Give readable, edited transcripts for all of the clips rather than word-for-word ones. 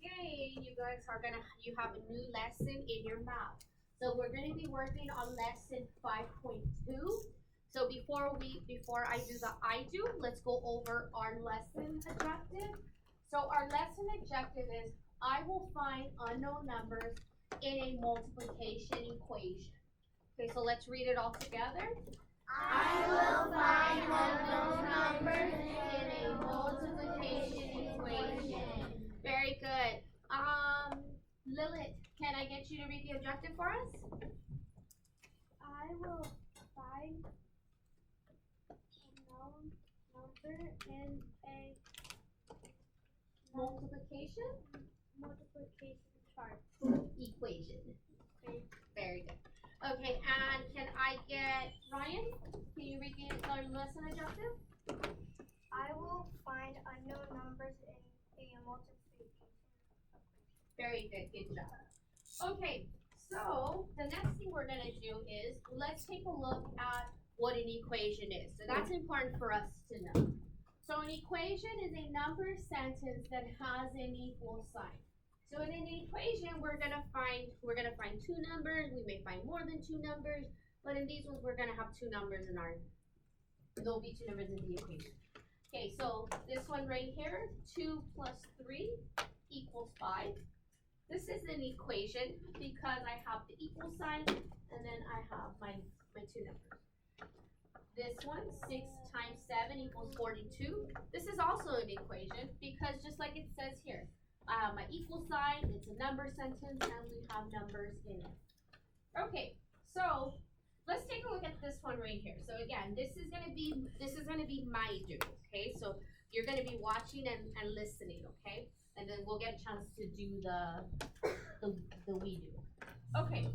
Today you guys are you have a new lesson in your math. So we're gonna be working on lesson 5.2. So before I do the I do, let's go over our lesson objective. So our lesson objective is I will find unknown numbers in a multiplication equation. Okay, so let's read it all together. I will find unknown numbers in a multiplication equation. Very good. Lilith, can I get you to read the objective for us? I will find a known number in a Multiplication multiplication chart. equation. Okay. Very good. Okay, and can I get Ryan? Can you read the lesson objective? I will find unknown numbers in a multiplication. Very good. Good job. Okay, so the next thing we're gonna do is let's take a look at what an equation is. So that's important for us to know. So an equation is a number sentence that has an equal sign. So in an equation, we're gonna find two numbers. We may find more than two numbers, but in these ones, we're gonna have two numbers there'll be two numbers in the equation. Okay, so this one right here, 2 plus 3 equals 5. This is an equation because I have the equal sign and then I have my two numbers. This one, 6 times 7 equals 42. This is also an equation because just like it says here, I have my equal sign, it's a number sentence, and we have numbers in it. Okay, so let's take a look at this one right here. So again, this is gonna be my do, okay? So you're gonna be watching and listening, okay? And then we'll get a chance to do the we do. Okay,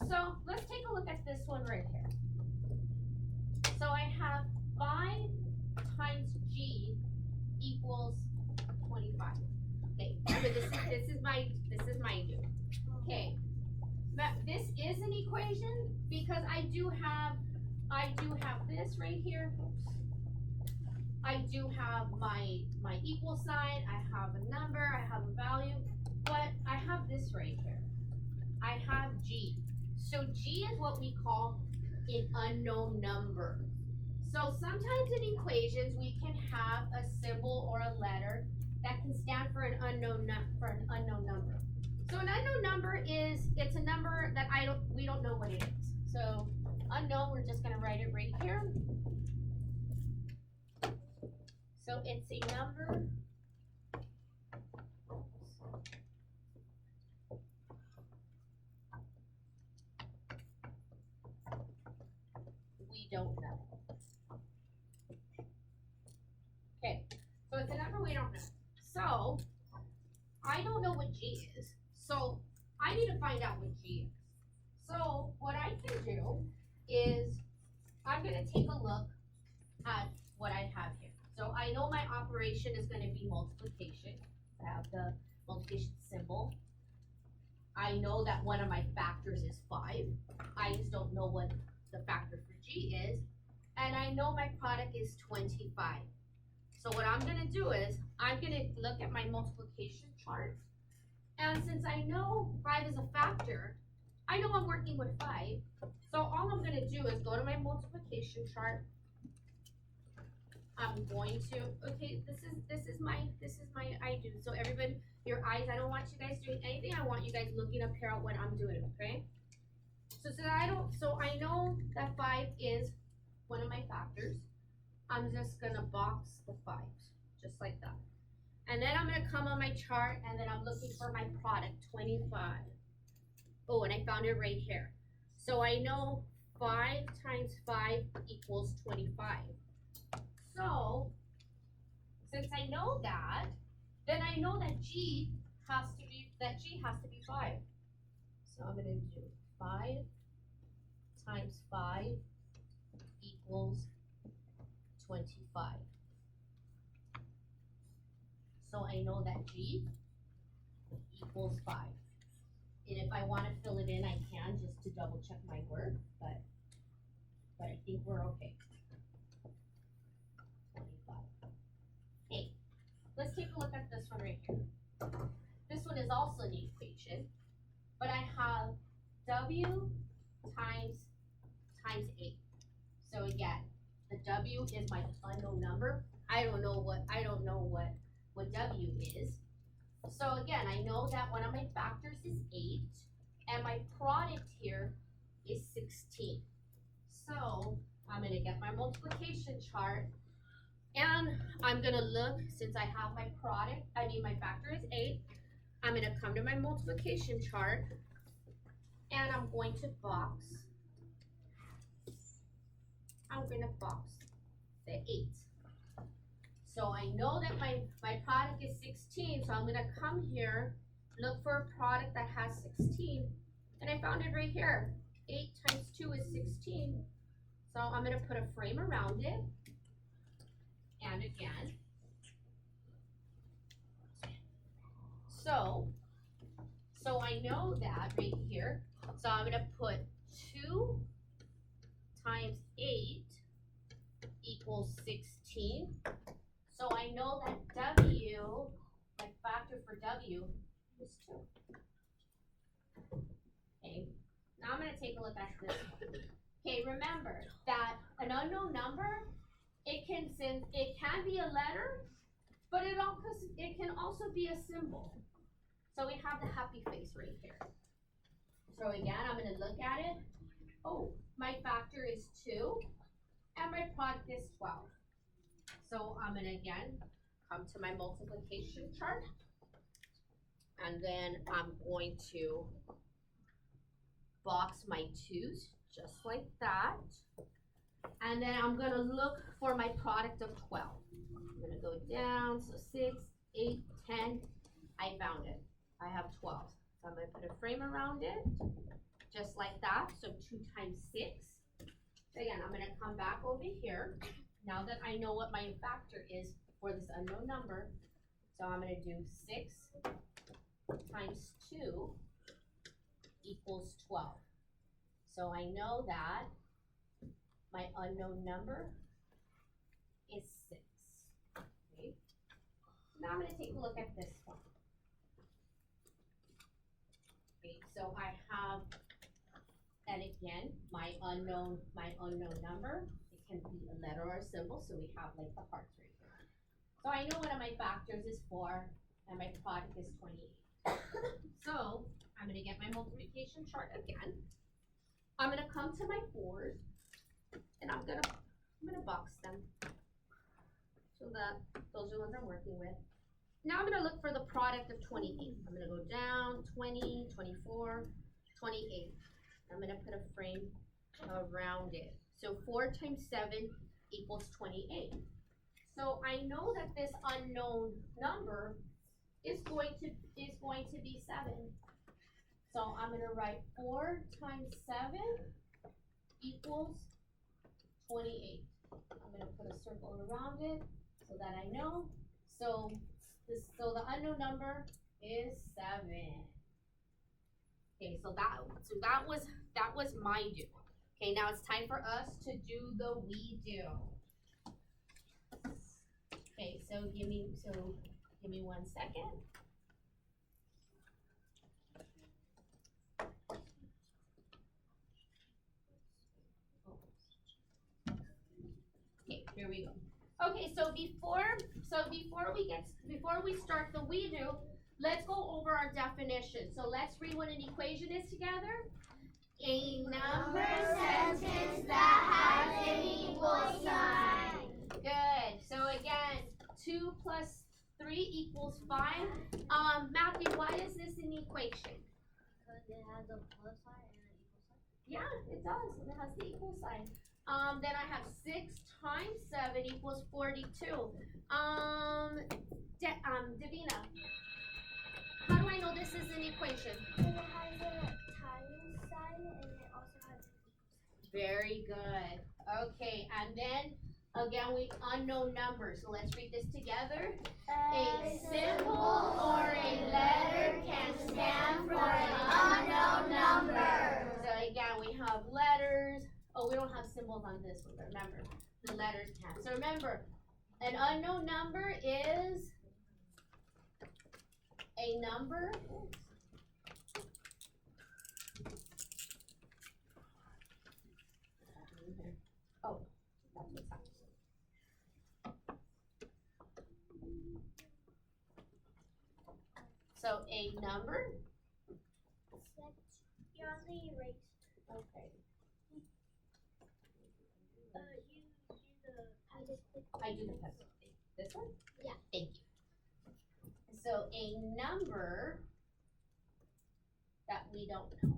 so let's take a look at this one right here. So I have 5 times g equals 25. Okay, so this is my do. Okay, but this is an equation because I do have this right here. I do have my equal sign. I have a number. I have a value, but I have this right here. I have g. So g is what we call an unknown number. So sometimes in equations we can have a symbol or a letter that can stand for an unknown number. So an unknown number it's a number that we don't know what it is. So unknown, we're just gonna write it right here. So it's a number we don't know. Okay, so it's a number we don't know. So I don't know what g is. So I need to find out what g is. So what I can do is I'm gonna take a look at what I have here. So I know my operation is gonna be multiplication. I have the multiplication symbol. I know that one of my factors is 5. I just don't know what the factor for g is. And I know my product is 25. So what I'm gonna do is I'm gonna look at my multiplication chart. And since I know 5 is a factor, I know I'm working with 5. So all I'm gonna do is go to my multiplication chart. I'm going to, okay, this is my I do. So everybody, your eyes, I don't want you guys doing anything. I want you guys looking up here at what I'm doing, okay? So I know that 5 is one of my factors. I'm just gonna box the 5s, just like that. And then I'm gonna come on my chart and then I'm looking for my product, 25. Oh, and I found it right here. So I know 5 times 5 equals 25. So, since I know that, then I know that g has to be 5. So I'm gonna do 5 times 5 equals 25. So I know that g equals 5. And if I want to fill it in, I can just to double check my work, but I think we're okay. 25. Hey, let's take a look at this one right here. This one is also an equation, but I have W times 8. So again, the W is my unknown number. I don't know what W is. So again, I know that one of my factors is 8, and my product here is 16. So I'm gonna get my multiplication chart, and I'm gonna look, since I have my my factor is 8, I'm gonna come to my multiplication chart, and I'm going to box the 8. So I know that my product is 16, so I'm gonna come here, look for a product that has 16, and I found it right here. 8 times 2 is 16. So I'm gonna put a frame around it, and again. So I know that right here. So I'm gonna put 2 times 8 equals 16. So I know that W, my factor for W, is 2. Okay, now I'm gonna take a look at this one. Okay, remember that an unknown number, it can be a letter, but it can also be a symbol. So we have the happy face right here. So again, I'm gonna look at it. Oh, my factor is 2, and my product is 12. So I'm gonna again come to my multiplication chart, and then I'm going to box my 2's just like that. And then I'm gonna look for my product of 12. I'm gonna go down, so 6, 8, 10, I found it. I have 12. So I'm gonna put a frame around it, just like that, so 2 times 6. So again, I'm gonna come back over here, now that I know what my factor is for this unknown number. So I'm gonna do 6 times 2 equals 12. So I know that my unknown number is 6. Okay. Now I'm going to take a look at this one. Okay, so I have, and again, my unknown number. It can be a letter or a symbol, so we have like the hearts right here. So I know one of my factors is 4, and my product is 28. So I'm going to get my multiplication chart again. I'm gonna come to my 4s, and I'm gonna box them so that those are the ones I'm working with. Now I'm gonna look for the product of 28. I'm gonna go down 20, 24, 28. I'm gonna put a frame around it. So 4 times 7 equals 28. So I know that this unknown number is going to be 7. So I'm gonna write 4 times 7 equals 28. I'm gonna put a circle around it so that I know. So the unknown number is 7. Okay, so that was my do. Okay, now it's time for us to do the we do. Okay, so give me 1 second. Okay, here we go. Okay, so before we start the we do, let's go over our definition. So let's read what an equation is together. A number sentence that has an equal sign. Good. So again, 2 plus 3 equals 5. Matthew, why is this an equation? Because it has a plus sign and an equal sign. Yeah, it does. It has the equal sign. Then I have 6 times 7 equals 42. Davina, how do I know this is an equation? It has a times sign and it also has an equal sign. Very good. Okay, and then again we unknown numbers. So let's read this together. A symbol or a letter can stand for an unknown number. So again we have letters. Oh, we don't have symbols on this one, but remember, the letters can. So remember, an unknown number is a a number. Oh, that's what's happening. So a number. You're on the erase. Okay. You do the I do the pencil thing. This one? Yeah. Thank you. So a number that we don't know.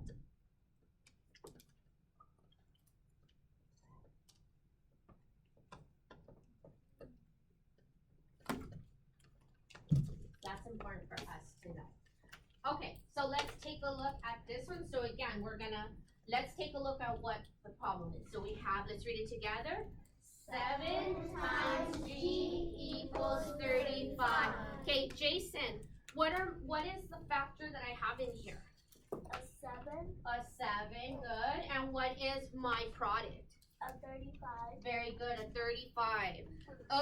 That's important for us to know. Okay, so let's take a look at this one. So again, let's take a look at what the problem is. So we have, let's read it together. 7 times G equals 35. Okay, Jason, what is the factor that I have in here? a 7, A 7, good. And what is my product? a 35. Very good, a 35.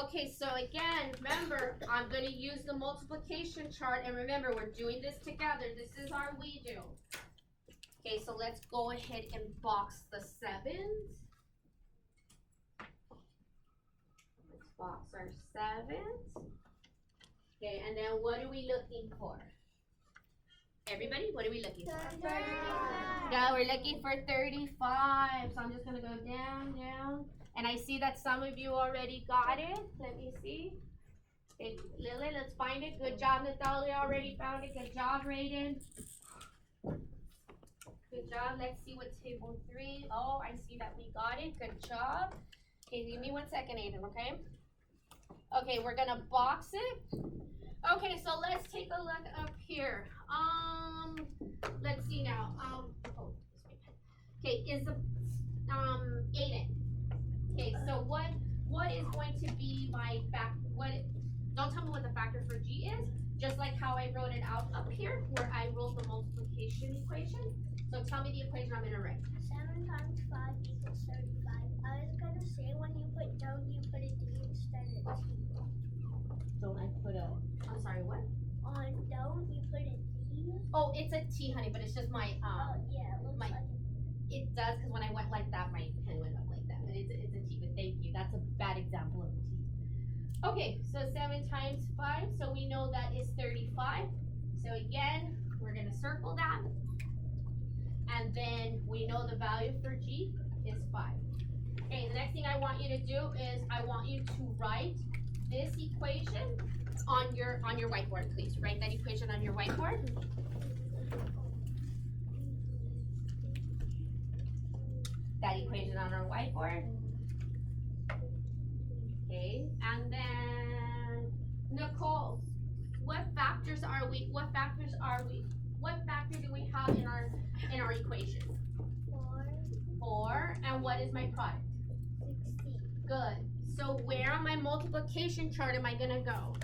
Okay, so again, remember, I'm gonna use the multiplication chart, and remember, we're doing this together. This is our we do. Okay, so let's go ahead and box the 7s. Let's box our 7s. Okay, and then what are we looking for? Everybody, what are we looking for? 35. Yeah, we're looking for 35. So I'm just gonna go down, down. And I see that some of you already got it. Let me see. Okay, Lily, let's find it. Good job, Natalia already found it. Good job, Raiden. Good job. Let's see what table 3. Oh, I see that we got it. Good job. Okay, give me 1 second, Aiden, okay? Okay, we're gonna box it. Okay, so let's take a look up here. Let's see now. Oh, this way. Okay, is the Aiden. Okay, so what is going to be my don't tell me what the factor for G is, just like how I wrote it out up here, where I wrote the multiplication equation. So tell me the equation I'm gonna write. 7 times 5 equals 35. I was gonna say when you put don't, you put a D instead of T. Don't I put I'm sorry, what? On don't, you put a D. Oh, it's a T, honey, but it's just my, Oh, yeah, it looks my- like it does, because when I went like that, my pen went up like that, but it's a T, but thank you, that's a bad example of a T. Okay, so 7 times 5, so we know that is 35. So again, we're gonna circle that. And then we know the value for G is 5. Okay, the next thing I want you to do is I want you to write this equation on your whiteboard, please. Write that equation on your whiteboard. That equation on our whiteboard. Okay, and then Nicole, what factor do we have in our equation? 4, and what is my product? 16. Good. So where on my multiplication chart am I gonna go?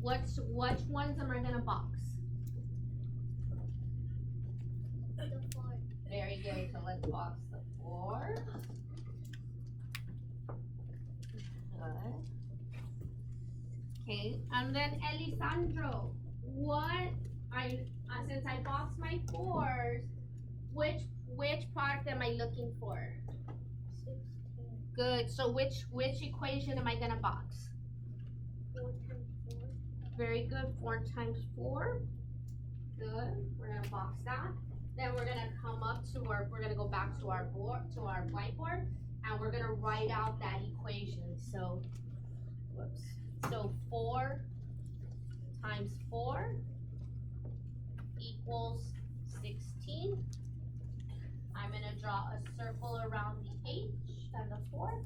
Which ones am I gonna box? The 4. Very good. So let's box the 4. Good. Okay, and then Elisandro, since I boxed my 4s, which product am I looking for? 16. Good. So which equation am I gonna box? 4 times 4. Very good. 4 times 4. Good. We're gonna box that. Then we're gonna we're gonna go back to our whiteboard, and we're gonna write out that equation. So, whoops. So 4 times 4 equals 16. I'm gonna draw a circle around the H and the 4.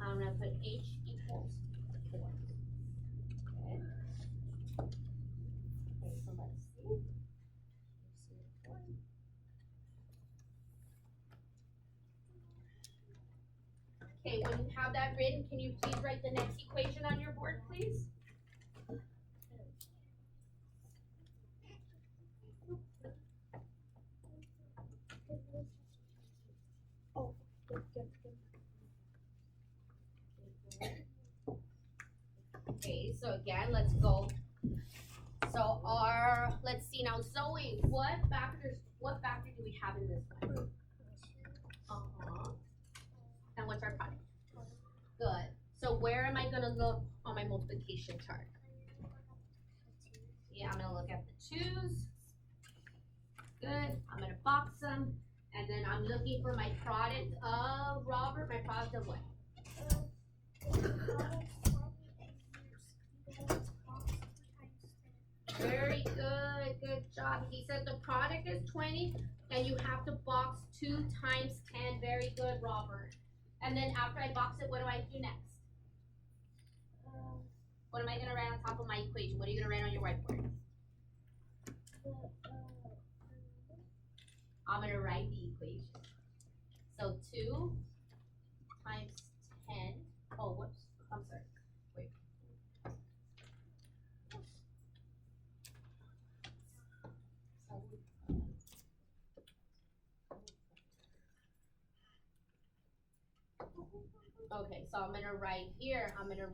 I'm gonna put H equals 4. Okay. Okay, so let's see. Okay, when you have that written, can you please write the next equation on your board, please? Okay, so again, let's go So let's see now, Zoe, what factor do we have in this one? And what's our product? Good. So where am I gonna look on my multiplication chart? Yeah, I'm gonna look at the 2's. Good. I'm gonna box them, and then I'm looking for my product of Robert. My product of what? Very good. Good job. He said the product is 20, and you have to box 2 times 10. Very good, Robert. And then after I box it, what do I do next? What am I gonna write on top of my equation? What are you gonna write on your whiteboard? I'm gonna write the equation. So 2 times 10. Oh, whoops. I'm sorry. Wait. Okay, so I'm gonna write here. I'm gonna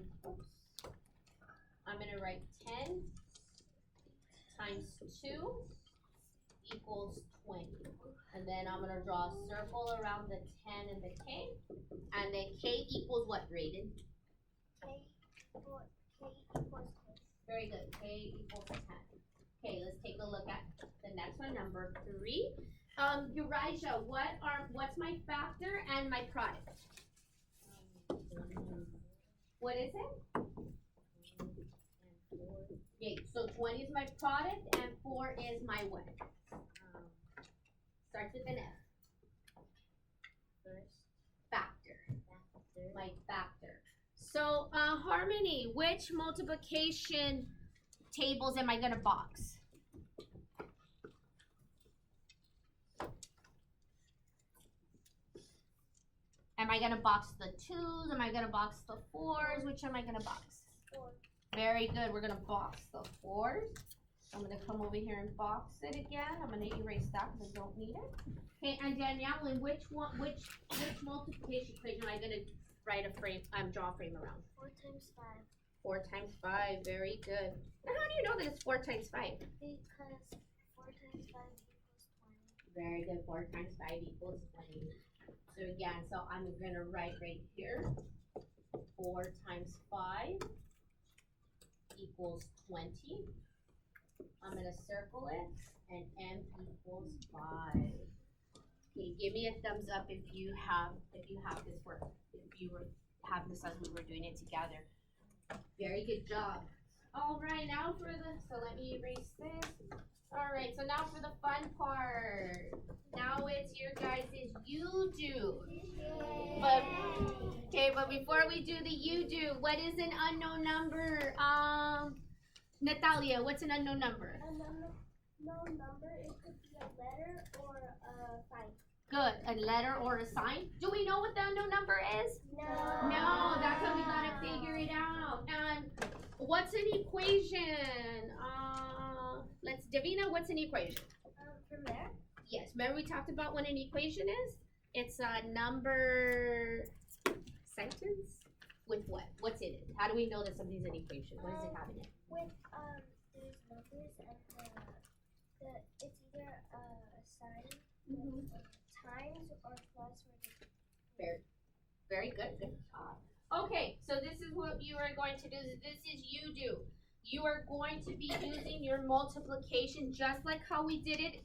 write 10 times 2 equals 20. And then I'm gonna draw a circle around the 10 and the K. And then K equals what, Raiden? K equals 10. Very good. K equals 10. Okay, let's take a look at the next one, number 3. Urijah, what's my factor and my product? What is it? Okay, so 20 is my product and 4 is my what? Starts with an F. Factor. My factor. So, Harmony, which multiplication tables am I gonna box? Am I gonna box the 2's? Am I gonna box the 4's? Which am I gonna box? 4. Very good. We're gonna box the 4's. I'm gonna come over here and box it again. I'm gonna erase that because I don't need it. Okay, and Danielle, in which multiplication equation am I gonna write a frame? Draw a frame around. 4 times 5. 4 times 5. Very good. Now, how do you know that it's 4 times 5? Because 4 times 5 equals 20. Very good. 4 times 5 equals 20. So again, so I'm gonna write right here. 4 times 5 equals 20. I'm gonna circle it, and M equals 5. Okay, give me a thumbs up if you have this work. If you have this as we were doing it together. Very good job. All right, now so let me erase this. All right, so now for the fun part. Now it's your guys' you do. But before we do the you do, what is an unknown number? Natalia, what's an unknown number? An unknown number, it could be a letter or a sign. Good, a letter or a sign. Do we know what the unknown number is? No. No, that's how we gotta figure it out. And what's an equation? Davina, what's an equation? From there? Yes, remember we talked about what an equation is? It's a number sentence with what? What's in it? How do we know that something's an equation? What does it have in it? With there's numbers and it's either a sign, times or plus or different. Very good. Good job. Okay, so this is what you are going to do. This is you do. You are going to be using your multiplication just like how I did it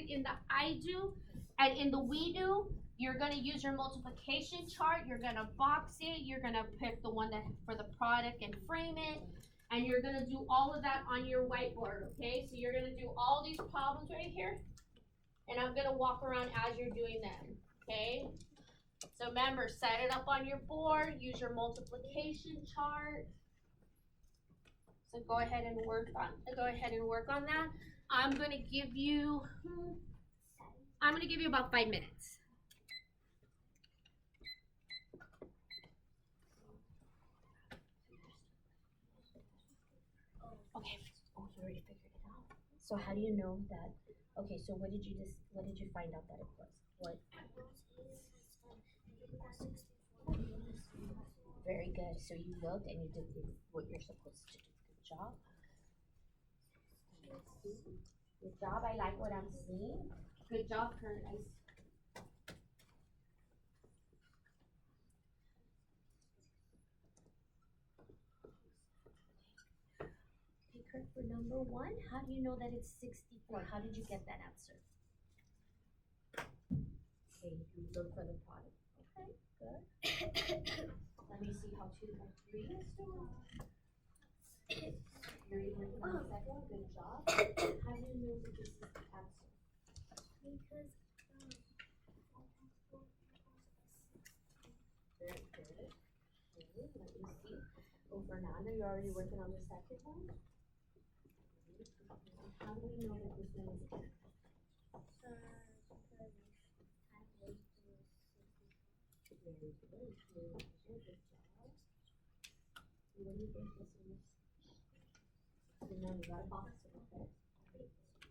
in the I do and in the we do. You're going to use your multiplication chart. You're going to box it. You're going to pick the one that for the product and frame it. And you're going to do all of that on your whiteboard, okay? So you're going to do all these problems right here. And I'm going to walk around as you're doing them, okay? So remember, set it up on your board. Use your multiplication chart. So go ahead and work on that. I'm going to give you about 5 minutes. Okay. Oh, you already figured it out. So how do you know that? Okay, so what did you find out that it was? What? Very good. So you looked and you did what you're supposed to do. Good job. Good job. I like what I'm seeing. Good job, Kurt. Okay, Kurt, for number one, how do you know that it's 64? How did you get that answer? Okay, you look for the product. Okay, good. Let me see how 2 by 3 is doing. You're working on the second one. Good job. How do you know that this is the answer? Because Very good. Okay, let me see. Oh, Fernando, you're already working on the second one? How do we know that this one is the answer? Very good. Good job. What do you think this one is? Remember, you gotta box it, okay?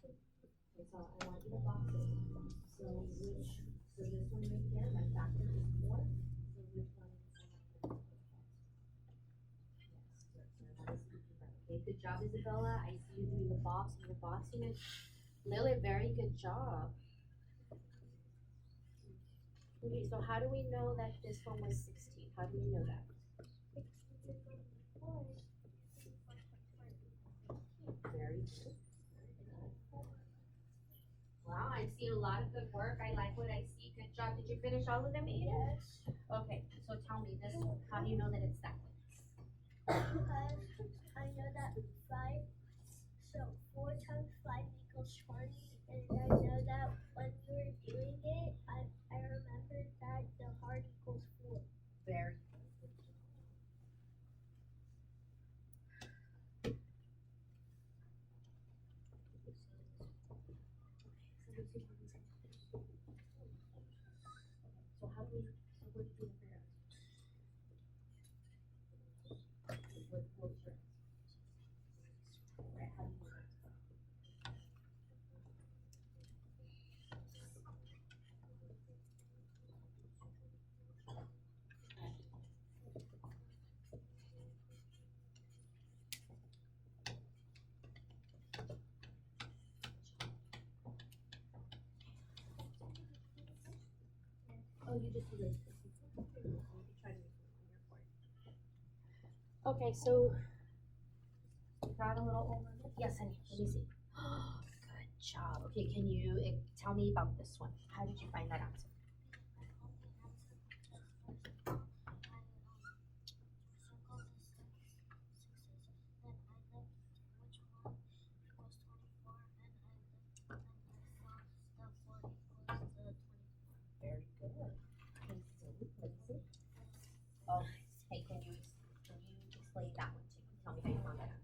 Okay, so I want you to box it. So this one right here, my factor is 4. So which one is the Yes, good. So that is correct. Okay, good job, Isabella. I see you doing the box and you're boxing it. Lily, very good job. Okay, so how do we know that this one was 16? How do we know that? Very good. Wow, I'm seeing a lot of good work. I like what I see. Good job. Did you finish all of them, Aiden? yes, Okay, so tell me this one. How do you know that it's that one? because I know that 5, so 4 times 5 equals 20, and I know that when we were doing it, I remembered that the heart equals 4. Very So how do we, so what do you do there? What's your right, how do you do that? Oh, you just erased it. Try to make it on your board. Okay, so you got a little over. Yes, honey. Let me see. Good job. Okay, can you tell me about this one? How did you find that answer? Very good. Okay, so let's see. Oh, hey, can you explain that one to me? Tell me how you found that answer.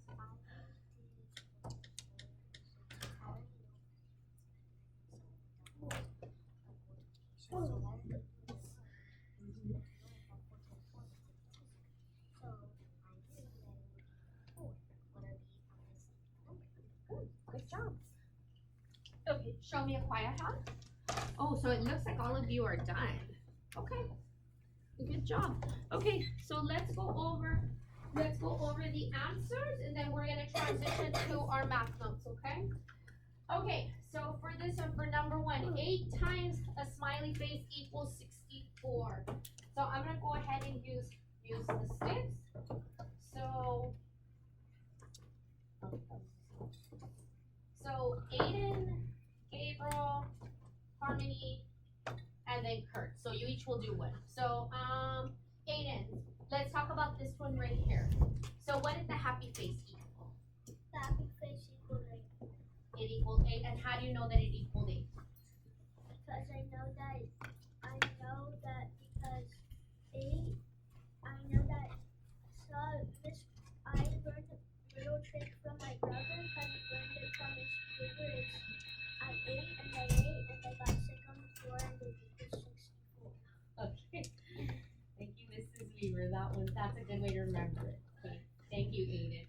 Good job. Okay, show me a quiet hat. Oh, so it looks like all of you are done. Okay. Good job. Okay, so let's go over the answers and then we're gonna transition to our math notes, okay? Okay, so for this one, for number one, 8 times a smiley face equals 64. So I'm gonna go ahead and use the sticks. So Aiden, Gabriel, Harmony, and then Kurt. So you each will do one. So Aiden, let's talk about this one right here. So what did the happy face equal? The happy face equals 8. It equaled 8. And how do you know that it equaled 8? Because I know that because 8, I know that, so this, I learned a little trick from my brother, because he learned it from his tutor. It's, I ate and they ate and they got sick on the floor and they equals 64. Okay. Thank you, Mrs. Weaver. That's a good way to remember it. Okay. Thank you, Aiden.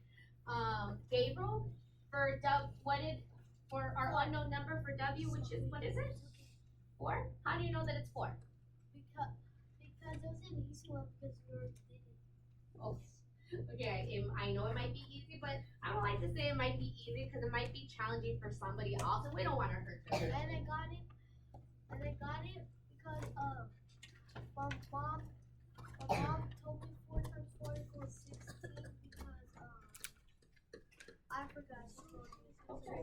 Gabriel, for our unknown number for W, which is, what is it? 4? How do you know that it's 4? Because it was an easy one because we were thinking. Oh, Okay, I know it might be easy, but I don't like to say it might be easy because it might be challenging for somebody else, and we don't want to hurt them. And I got it because my mom told me 4 times 4 equals 16 because I forgot she told me. Okay.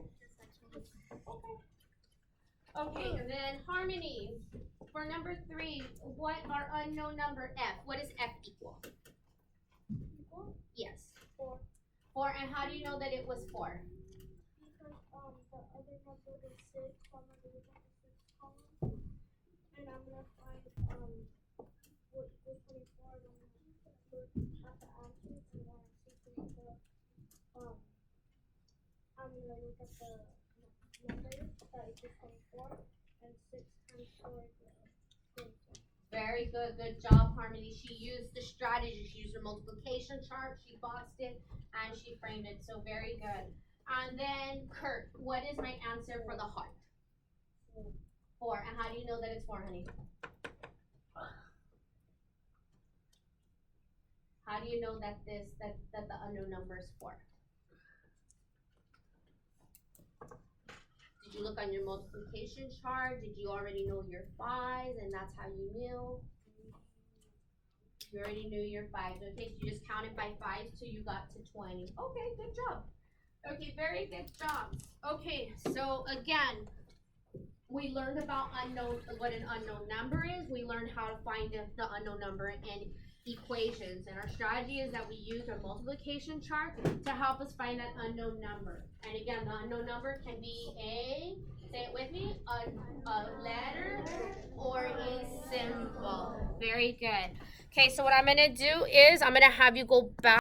Okay, and then Harmony. For number 3, what are unknown number F? What does F equal? Equal Yes. 4. 4, and how do you know that it was 4? Because the other number is 6, so I'm gonna look at the 6 column, and I'm gonna find what equals 24. And I'm gonna look at the answers, and when I see 24, I'm gonna look at the numbers that equals 24, and 6 times 4 is 24. Very good. Good job, Harmony. She used the strategy. She used her multiplication chart. She boxed it, and she framed it. So very good. And then Kurt, what is my answer for the heart? 4. And how do you know that it's 4, honey? How do you know that the unknown number is 4? Did you look on your multiplication chart? Did you already know your 5s, and that's how you knew? You already knew your 5s. Okay, so you just counted by 5s till you got to 20. Okay, good job. Okay, very good job. Okay, so again, we learned about what an unknown number is. We learned how to find the unknown number in equations, and our strategy is that we use our multiplication chart to help us find that unknown number. And again, the unknown number can be say it with me, a letter or a symbol. Very good. Okay, so what I'm gonna do is I'm gonna have you go back